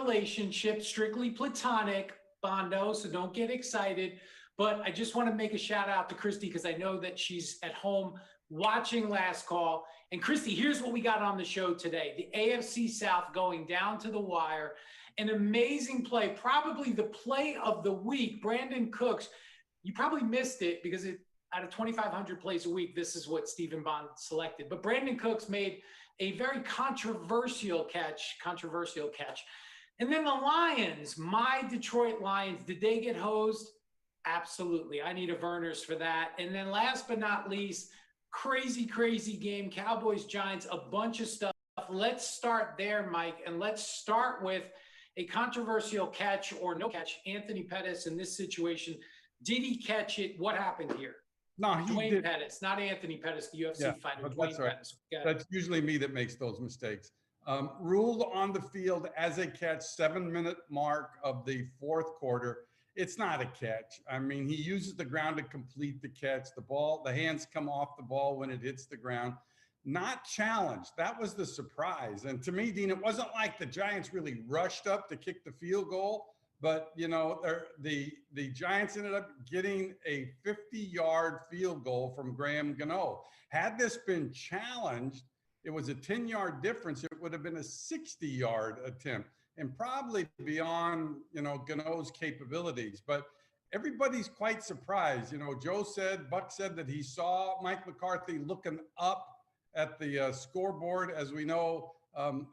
relationship, strictly platonic, Bondo, so don't get excited. But I just want to make a shout out to Christy because I know that she's at home watching Last Call. And Christy, here's what we got on the show today. The AFC South going down to the wire. An amazing play, probably the play of the week. Brandin Cooks, you probably missed it because out of 2,500 plays a week, this is what Stephen Bond selected. But Brandin Cooks made a very controversial catch. And then the Lions, my Detroit Lions, did they get hosed? Absolutely. I need a Verner's for that. And then last but not least, crazy game, Cowboys-Giants, a bunch of stuff. Let's start there, Mike, and let's start with a controversial catch or no catch. Anthony Pettis in this situation, did he catch it? What happened here? No, he Dwayne did. Pettis, not Anthony Pettis, the UFC fighter. Dwayne Pettis. That's usually me that makes those mistakes. Ruled on the field as a catch, 7-minute mark of the fourth quarter. It's not a catch. I mean, he uses the ground to complete the catch. The hands come off the ball when it hits the ground. Not challenged. That was the surprise. And to me, Dean, it wasn't like the Giants really rushed up to kick the field goal. But, you know, the Giants ended up getting a 50-yard field goal from Graham Gano. Had this been challenged, it was a 10-yard difference. It would have been a 60-yard attempt and probably beyond, you know, Gano's capabilities. But everybody's quite surprised. You know, Buck said that he saw Mike McCarthy looking up at the scoreboard. As we know,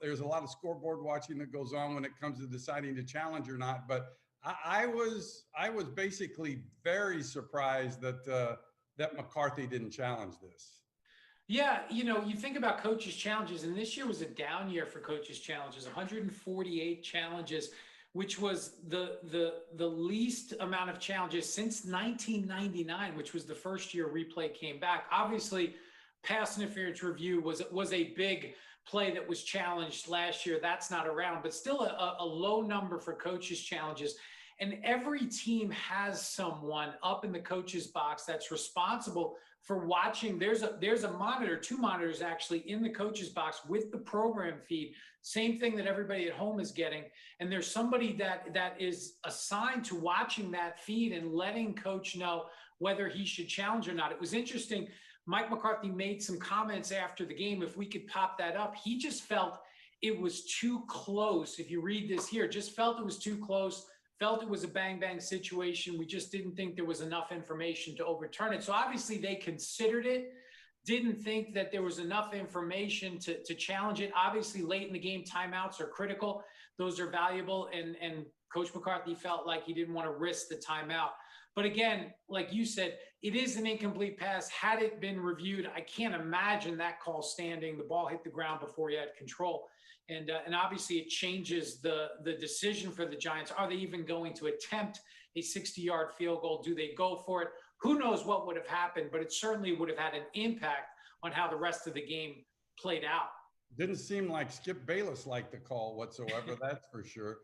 there's a lot of scoreboard watching that goes on when it comes to deciding to challenge or not. But I was basically very surprised that McCarthy didn't challenge this. Yeah, you know, you think about coaches' challenges, and this year was a down year for coaches' challenges, 148 challenges, which was the least amount of challenges since 1999, which was the first year replay came back. Obviously, pass interference review was a big play that was challenged last year. That's not around, but still a low number for coaches' challenges. And every team has someone up in the coach's box that's responsible for watching. There's a monitor, 2 monitors actually in the coach's box with the program feed. Same thing that everybody at home is getting. And there's somebody that is assigned to watching that feed and letting coach know whether he should challenge or not. It was interesting. Mike McCarthy made some comments after the game. If we could pop that up, he just felt it was too close. If you read this here, just felt it was too close, felt it was a bang situation. We just didn't think there was enough information to overturn it. So obviously they considered it, didn't think that there was enough information to challenge it. Obviously late in the game, timeouts are critical. Those are valuable. And Coach McCarthy felt like he didn't want to risk the timeout. But again, like you said, it is an incomplete pass. Had it been reviewed, I can't imagine that call standing. The ball hit the ground before he had control. And obviously it changes the decision for the Giants. Are they even going to attempt a 60-yard field goal? Do they go for it? Who knows what would have happened, but it certainly would have had an impact on how the rest of the game played out. Didn't seem like Skip Bayless liked the call whatsoever, that's for sure.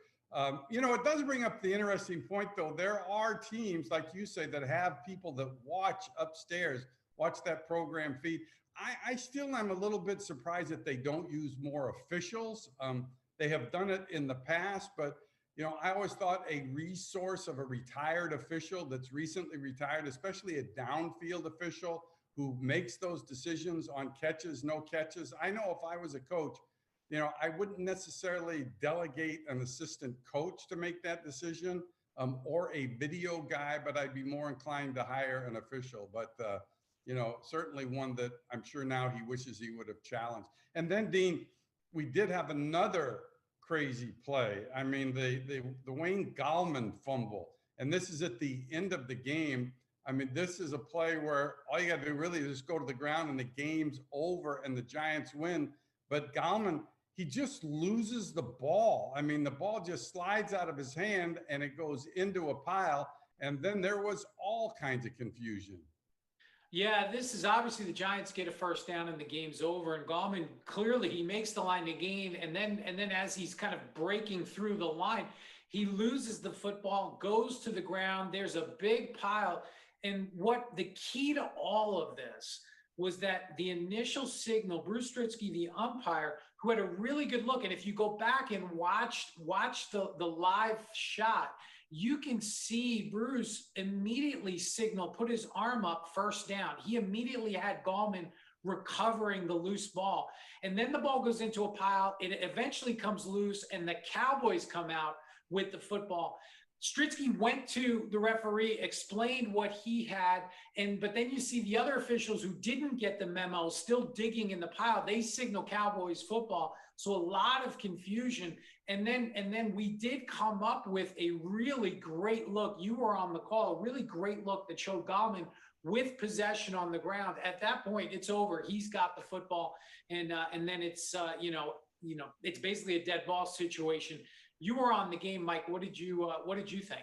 You know, it does bring up the interesting point, though. There are teams, like you say, that have people that watch upstairs, watch that program feed. I still am a little bit surprised that they don't use more officials. They have done it in the past, but, you know, I always thought a resource of a retired official that's recently retired, especially a downfield official who makes those decisions on catches, no catches. I know if I was a coach, you know, I wouldn't necessarily delegate an assistant coach to make that decision or a video guy, but I'd be more inclined to hire an official. But, you know, certainly one that I'm sure now he wishes he would have challenged. And then, Dean, we did have another crazy play. I mean, the Wayne Gallman fumble, and this is at the end of the game. I mean, this is a play where all you got to do really is just go to the ground and the game's over and the Giants win. But Gallman, he just loses the ball. I mean, the ball just slides out of his hand and it goes into a pile. And then there was all kinds of confusion. Yeah, this is obviously the Giants get a first down and the game's over. And Gallman, clearly he makes the line to gain. And then as he's kind of breaking through the line, he loses the football, goes to the ground. There's a big pile. And what the key to all of this was that the initial signal, Bruce Stritzky, the umpire, who had a really good look. And if you go back and watch the live shot, you can see Bruce immediately signal, put his arm up, first down. He immediately had Gallman recovering the loose ball. And then the ball goes into a pile. It eventually comes loose, and the Cowboys come out with the football. Stritzky went to the referee, explained what he had, but then you see the other officials who didn't get the memo still digging in the pile. They signal Cowboys football. So a lot of confusion. And then we did come up with a really great look. You were on the call, a really great look that showed Gallman with possession on the ground. At that point, it's over. He's got the football, and then it's it's basically a dead ball situation. You were on the game, Mike. What did you think?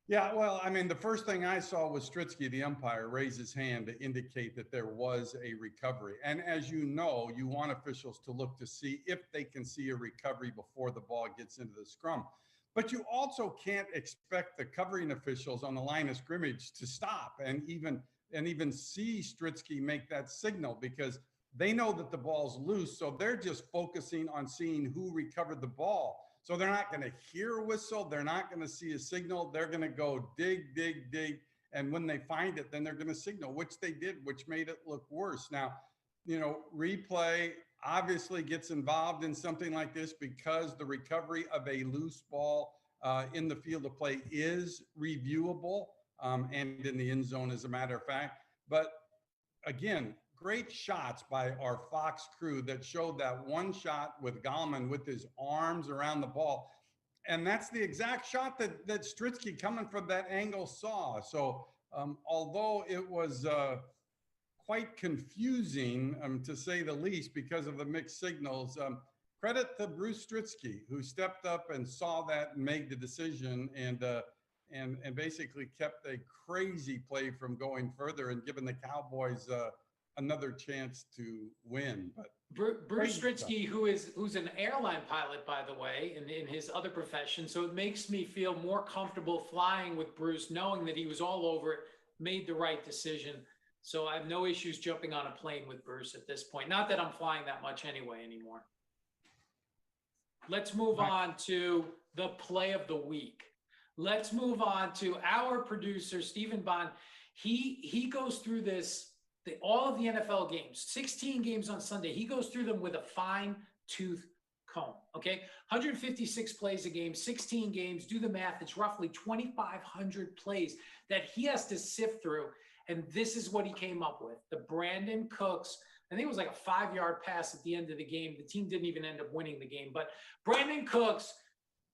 Yeah, well, I mean, the first thing I saw was Stritzky, the umpire, raise his hand to indicate that there was a recovery. And as you know, you want officials to look to see if they can see a recovery before the ball gets into the scrum. But you also can't expect the covering officials on the line of scrimmage to stop and even see Stritzky make that signal, because they know that the ball's loose. So they're just focusing on seeing who recovered the ball. So they're not going to hear a whistle. They're not going to see a signal. They're going to go dig, dig, dig. And when they find it, then they're going to signal, which they did, which made it look worse. Now, replay obviously gets involved in something like this because the recovery of a loose ball in the field of play is reviewable and in the end zone, as a matter of fact. But again, great shots by our Fox crew that showed that one shot with Gallman with his arms around the ball. And that's the exact shot that Stritzky coming from that angle saw. So although it was quite confusing, to say the least, because of the mixed signals, credit to Bruce Stritzky, who stepped up and saw that and made the decision and basically kept a crazy play from going further and giving the Cowboys another chance to win. But Bruce Stritzky, who's an airline pilot, by the way, in his other profession, so it makes me feel more comfortable flying with Bruce, knowing that he was all over it, made the right decision. So I have no issues jumping on a plane with Bruce at this point. Not that I'm flying that much anymore. Let's move on to the play of the week. Let's move on to our producer, Stephen Bond. He goes through all of the NFL games, 16 games on Sunday. He goes through them with a fine-tooth comb, okay? 156 plays a game, 16 games. Do the math. It's roughly 2,500 plays that he has to sift through, and this is what he came up with. The Brandin Cooks, I think it was like a 5-yard pass at the end of the game. The team didn't even end up winning the game, but Brandin Cooks,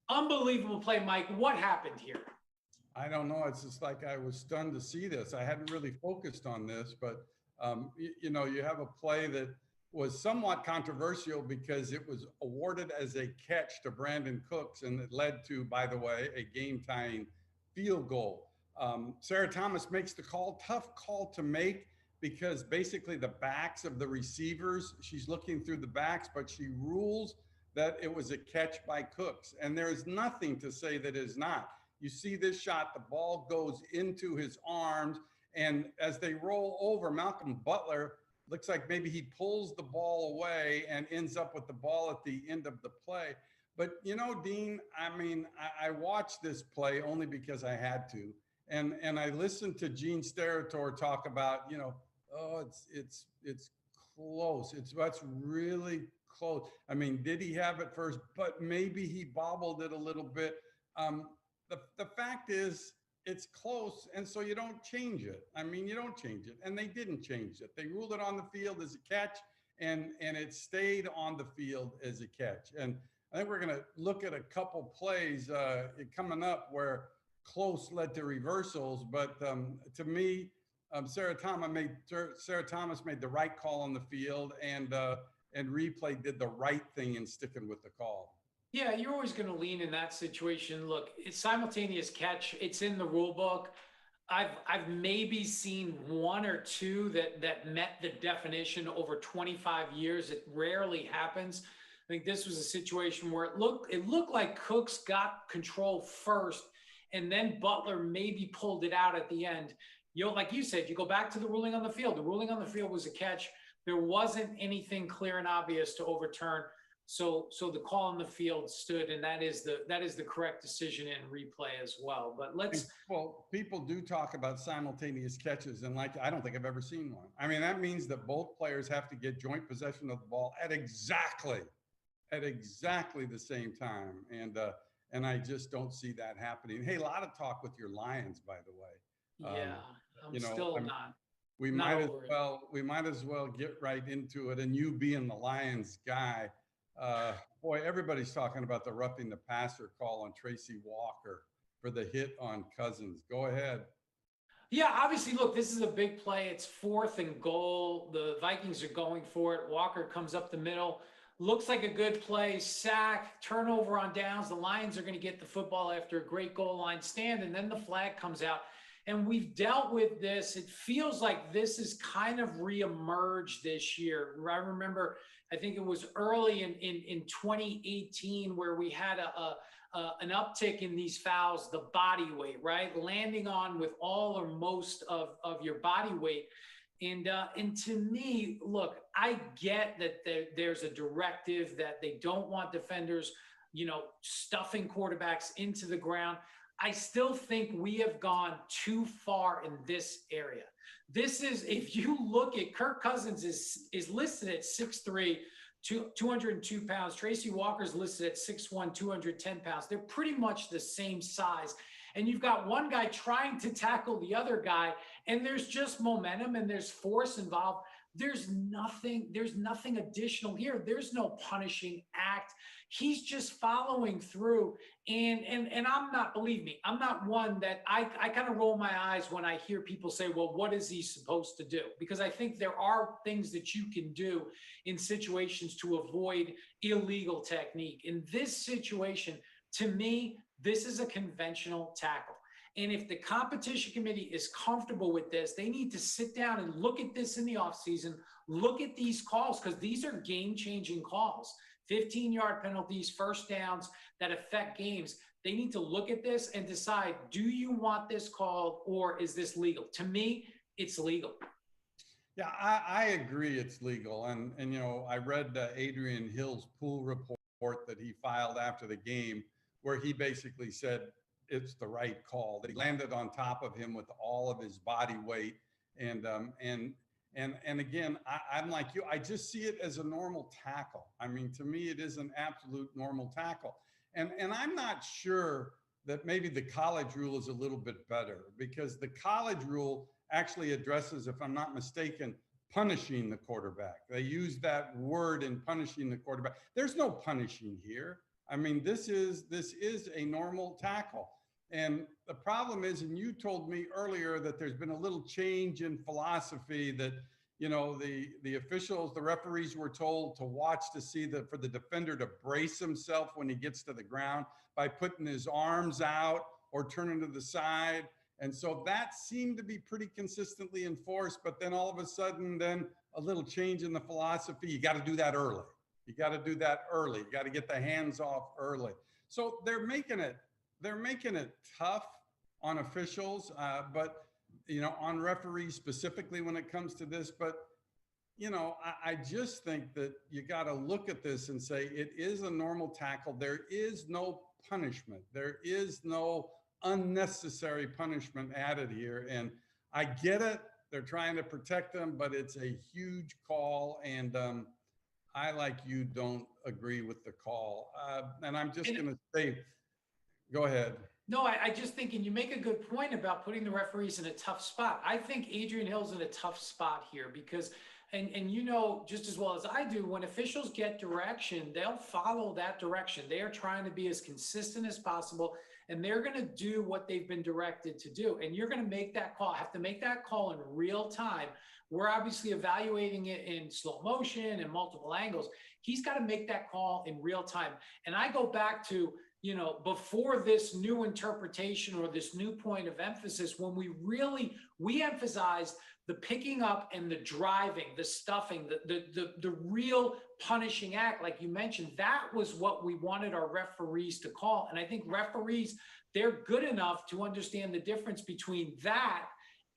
unbelievable play, Mike. What happened here? I don't know. It's just like I was stunned to see this. I hadn't really focused on this, but you have a play that was somewhat controversial because it was awarded as a catch to Brandin Cooks, and it led to, by the way, a game-tying field goal. Sarah Thomas makes the call, tough call to make, because basically the backs of the receivers, she's looking through the backs, but she rules that it was a catch by Cooks. And there is nothing to say that it is not. You see this shot, the ball goes into his arms, and as they roll over, Malcolm Butler looks like maybe he pulls the ball away and ends up with the ball at the end of the play. But, Dean, I mean, I watched this play only because I had to. And I listened to Gene Steratore talk about, it's close. That's really close. I mean, did he have it first? But maybe he bobbled it a little bit. The fact is, it's close, and so you don't change it. I mean, you don't change it, and they didn't change it. They ruled it on the field as a catch, and it stayed on the field as a catch. And I think we're going to look at a couple plays coming up where close led to reversals. But to me, Sarah Thomas made the right call on the field, and replay did the right thing in sticking with the call. Yeah, you're always going to lean in that situation. Look, it's simultaneous catch. It's in the rule book. I've maybe seen one or two that met the definition over 25 years. It rarely happens. I think this was a situation where it looked like Cooks got control first, and then Butler maybe pulled it out at the end. Like you said, you go back to the ruling on the field. The ruling on the field was a catch. There wasn't anything clear and obvious to overturn. So the call on the field stood, and that is the correct decision in replay as well. But well, people do talk about simultaneous catches, and like, I don't think I've ever seen one. I mean, that means that both players have to get joint possession of the ball at exactly the same time. And I just don't see that happening. Hey, a lot of talk with your Lions, by the way. yeah, I'm still not. We might as well get right into it. And you being the Lions guy, boy, everybody's talking about the roughing the passer call on Tracy Walker for the hit on Cousins. Go ahead. Yeah, obviously, look, this is a big play. It's 4th and goal. The Vikings are going for it. Walker comes up the middle. Looks like a good play. Sack, turnover on downs. The Lions are going to get the football after a great goal line stand, and then the flag comes out. And we've dealt with this. It feels like this is kind of reemerged this year. I remember, I think it was early in 2018 where we had an uptick in these fouls, the body weight, right? Landing on with all or most of your body weight. And to me, look, I get that there's a directive that they don't want defenders, stuffing quarterbacks into the ground. I still think we have gone too far in this area. This is, if you look at Kirk Cousins is listed at 6'3", 202 pounds. Tracy Walker's listed at 6'1", 210 pounds. They're pretty much the same size. And you've got one guy trying to tackle the other guy, and there's just momentum and there's force involved. There's nothing additional here. There's no punishing act. He's just following through. And I'm not, believe me, I'm not one that I kind of roll my eyes when I hear people say, well, what is he supposed to do? Because I think there are things that you can do in situations to avoid illegal technique. In this situation, to me, this is a conventional tackle. And if the competition committee is comfortable with this, they need to sit down and look at this in the offseason, look at these calls, because these are game-changing calls. 15-yard penalties, first downs that affect games. They need to look at this and decide, do you want this called or is this legal? To me, it's legal. Yeah, I agree it's legal. And I read Adrian Hill's pool report that he filed after the game, where he basically said it's the right call, that he landed on top of him with all of his body weight. And again, I'm like you, I just see it as a normal tackle. I mean, to me, it is an absolute normal tackle. And I'm not sure that maybe the college rule is a little bit better, because the college rule actually addresses, if I'm not mistaken, punishing the quarterback. They use that word in punishing the quarterback. There's no punishing here. I mean, this is a normal tackle. And the problem is, and you told me earlier that there's been a little change in philosophy, that, the officials, the referees were told to watch to see for the defender to brace himself when he gets to the ground by putting his arms out or turning to the side. And so that seemed to be pretty consistently enforced. But then all of a sudden, then a little change in the philosophy. You got to do that early. You got to do that early. You got to get the hands off early. So they're making it tough on officials, but on referees specifically when it comes to this. But I just think that you got to look at this and say it is a normal tackle. There is no punishment. There is no unnecessary punishment added here. And I get it. They're trying to protect them, but it's a huge call. And I, like you, don't agree with the call. And I'm just going to say, go ahead. No, I just think, and you make a good point about putting the referees in a tough spot. I think Adrian Hill's in a tough spot here because, and just as well as I do, when officials get direction, they'll follow that direction. They are trying to be as consistent as possible, and they're going to do what they've been directed to do. And you're going to make that call, have to make that call in real time. We're obviously evaluating it in slow motion and multiple angles. He's got to make that call in real time. And I go back to, before this new interpretation or this new point of emphasis, when we emphasized the picking up and the driving, the stuffing, the real punishing act, like you mentioned, that was what we wanted our referees to call. And I think referees, they're good enough to understand the difference between that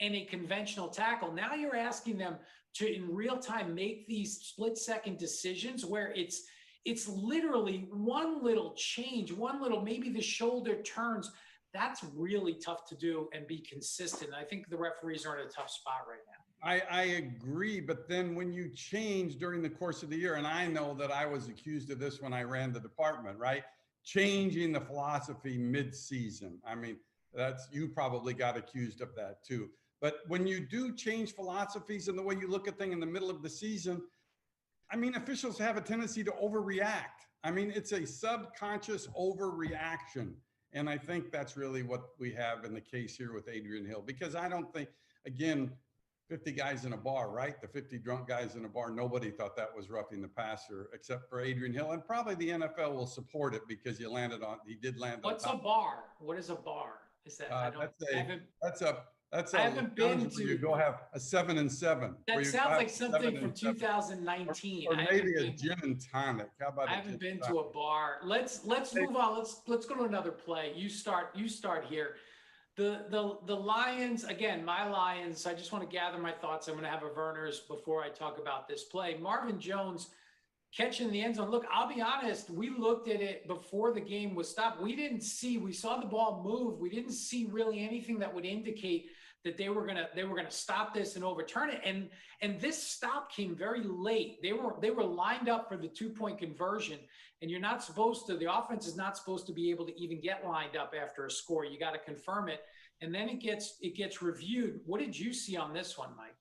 and a conventional tackle. Now you're asking them to, in real time, make these split-second decisions where it's It's literally one little change, one little, maybe the shoulder turns. That's really tough to do and be consistent. I think the referees are in a tough spot right now. I agree, but then when you change during the course of the year, and I know that I was accused of this when I ran the department, right? Changing the philosophy mid-season. I mean, you probably got accused of that too. But when you do change philosophies and the way you look at things in the middle of the season, I mean, officials have a tendency to overreact. I mean, it's a subconscious overreaction. And I think that's really what we have in the case here with Adrian Hill, because I don't think, again, 50 guys in a bar, right? The 50 drunk guys in a bar, nobody thought that was roughing the passer except for Adrian Hill. And probably the NFL will support it because he did land on What's top. a bar? What is a bar? Is that, that's I haven't been to. You go have a 7 and 7. That sounds like something from 2019. Or maybe a gin and tonic. How about I haven't been to a bar. Let's move on. Let's go to another play. You start here. The Lions, again, my Lions, I just want to gather my thoughts. I'm going to have a Verner's before I talk about this play. Marvin Jones catching the end zone. Look, I'll be honest. We looked at it before the game was stopped. We saw the ball move. We didn't see really anything that would indicate that they were gonna stop this and overturn it. And this stop came very late. They were lined up for the 2-point conversion, and you're not supposed to. The offense is not supposed to be able to even get lined up after a score. You got to confirm it, and then it gets reviewed. What did you see on this one, Mike?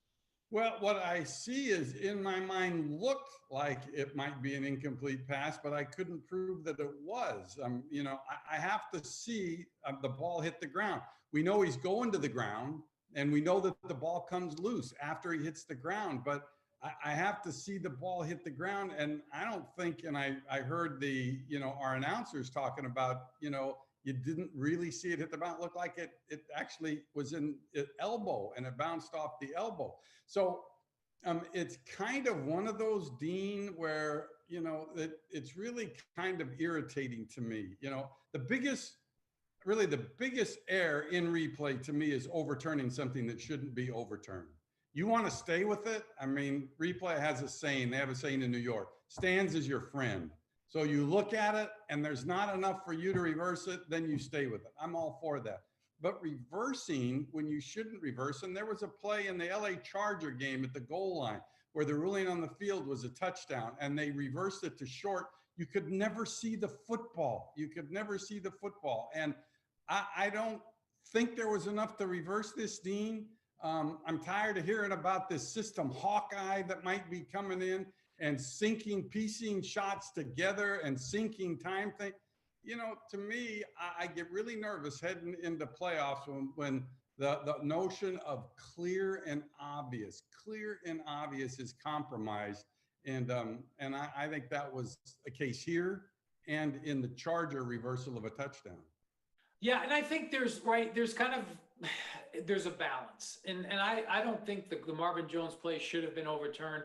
Well, what I see is, in my mind, looked like it might be an incomplete pass, but I couldn't prove that it was. I have to see the ball hit the ground. We know he's going to the ground, and we know that the ball comes loose after he hits the ground, but I have to see the ball hit the ground. And I don't think, and I heard our announcers talking about, you didn't really see it hit the ground. It looked like it actually was in elbow and it bounced off the elbow. So it's kind of one of those, Dean, where, it's really kind of irritating to me. The biggest error in replay to me is overturning something that shouldn't be overturned. You want to stay with it? I mean, replay has a saying. They have a saying in New York: stands is your friend. So you look at it and there's not enough for you to reverse it, then you stay with it. I'm all for that. But reversing when you shouldn't reverse, and there was a play in the LA Charger game at the goal line where the ruling on the field was a touchdown and they reversed it to short. You could never see the football. And I don't think there was enough to reverse this, Dean. I'm tired of hearing about this system Hawkeye that might be coming in and piecing shots together and syncing time thing. To me, I get really nervous heading into playoffs when the notion of clear and obvious is compromised. And I think that was a case here and in the Charger reversal of a touchdown. Yeah, and I think there's a balance. And I don't think the Marvin Jones play should have been overturned.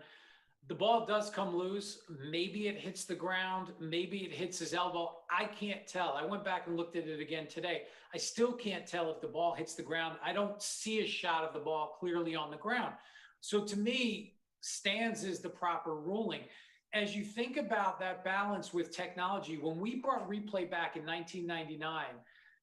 The ball does come loose. Maybe it hits the ground. Maybe it hits his elbow. I can't tell. I went back and looked at it again today. I still can't tell if the ball hits the ground. I don't see a shot of the ball clearly on the ground. So to me, stands is the proper ruling. As you think about that balance with technology, when we brought replay back in 1999,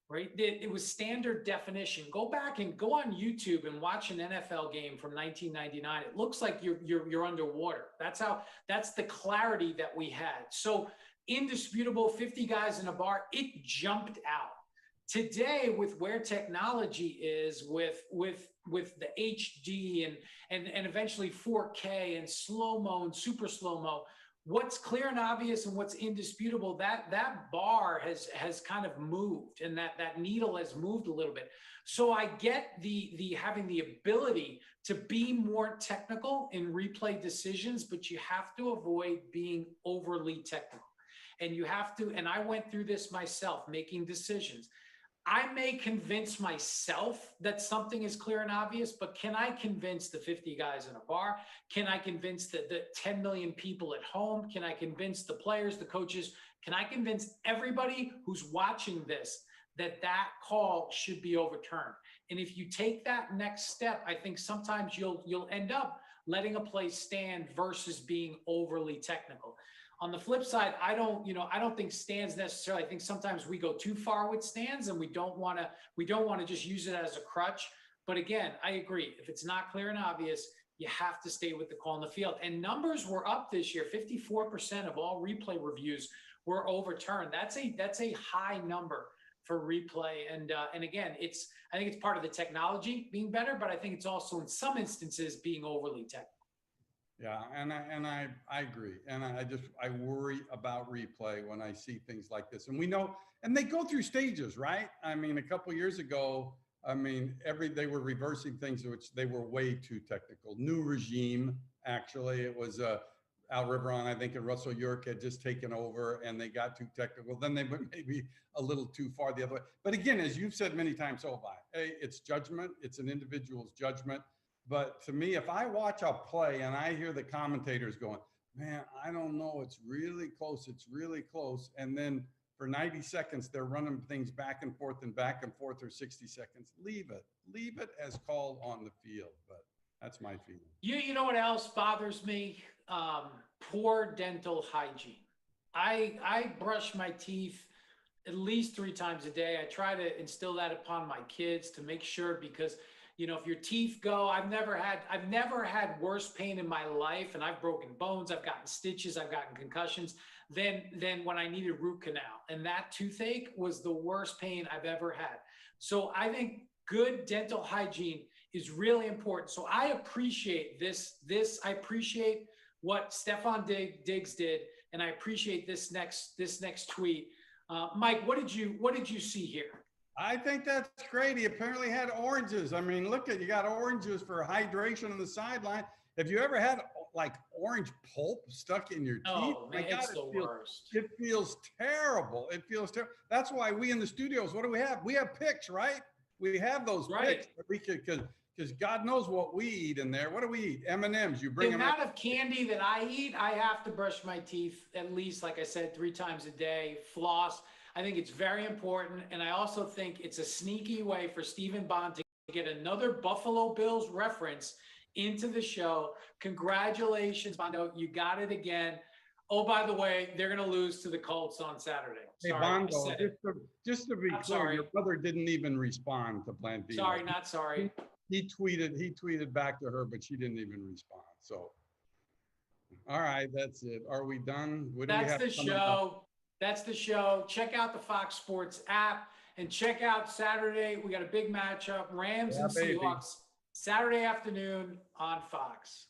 right? It was standard definition. Go back and go on YouTube and watch an NFL game from 1999. It looks like you're underwater. That's the clarity that we had. So indisputable 50 guys in a bar, it jumped out. Today, with where technology is, with the HD and eventually 4K and slow-mo and super slow-mo, what's clear and obvious and what's indisputable, that bar has kind of moved, and that needle has moved a little bit. So I get the having the ability to be more technical in replay decisions, but you have to avoid being overly technical. And you have to, and I went through this myself, making decisions. I may convince myself that something is clear and obvious, but can I convince the 50 guys in a bar? Can I convince the 10 million people at home? Can I convince the players, the coaches? Can I convince everybody who's watching this that call should be overturned? And if you take that next step, I think sometimes you'll end up letting a play stand versus being overly technical. On the flip side, I don't think stands necessarily. I think sometimes we go too far with stands, and we don't want to just use it as a crutch. But again, I agree. If it's not clear and obvious, you have to stay with the call on the field. And numbers were up this year. 54% of all replay reviews were overturned. That's a high number for replay. And again, I think it's part of the technology being better, but I think it's also in some instances being overly technical. Yeah, and I agree, and I worry about replay when I see things like this, and we know, and they go through stages, right? I mean, a couple years ago, I mean, they were reversing things which they were way too technical. New regime, actually, it was Al Riveron, I think, and Russell York had just taken over, and they got too technical. Then they went maybe a little too far the other way. But again, as you've said many times, so have I. Hey, it's judgment. It's an individual's judgment. But to me, if I watch a play and I hear the commentators going, man, I don't know, it's really close, and then for 90 seconds, they're running things back and forth or 60 seconds, leave it as called on the field. But that's my feeling. You know what else bothers me? Poor dental hygiene. I brush my teeth at least 3 times a day. I try to instill that upon my kids to make sure, because if your teeth go, I've never had worse pain in my life, and I've broken bones, I've gotten stitches, I've gotten concussions than when I needed root canal. And that toothache was the worst pain I've ever had. So I think good dental hygiene is really important. So I appreciate this. I appreciate what Stefan Diggs did, and I appreciate this next tweet. Mike, what did you see here? I think that's great. He apparently had oranges. I mean, you got oranges for hydration on the sideline. Have you ever had like orange pulp stuck in your teeth? Oh, man, it's the worst. It feels terrible. That's why we in the studios, what do we have? We have picks, right? We have those picks that we could, because God knows what we eat in there. What do we eat? M&Ms. You bring the amount of candy that I eat, I have to brush my teeth at least, like I said, 3 times a day, floss. I think it's very important, and I also think it's a sneaky way for Stephen Bond to get another Buffalo Bills reference into the show. Congratulations, Bondo. You got it again. Oh, by the way, they're going to lose to the Colts on Saturday. Sorry, hey, Bondo, just to be clear, sorry. Your brother didn't even respond to Blandino. Sorry, not sorry. He tweeted back to her, but she didn't even respond. So, all right, that's it. Are we done? That's the show. That's the show. Check out the Fox Sports app and check out Saturday. We got a big matchup, Rams and Seahawks, Saturday afternoon on Fox.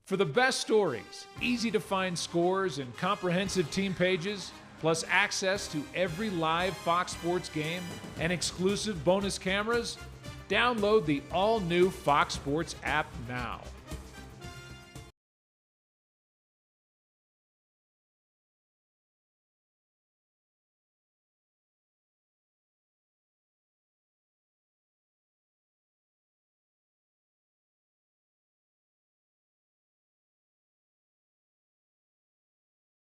For the best stories, easy to find scores and comprehensive team pages, plus access to every live Fox Sports game and exclusive bonus cameras, download the all-new Fox Sports app now.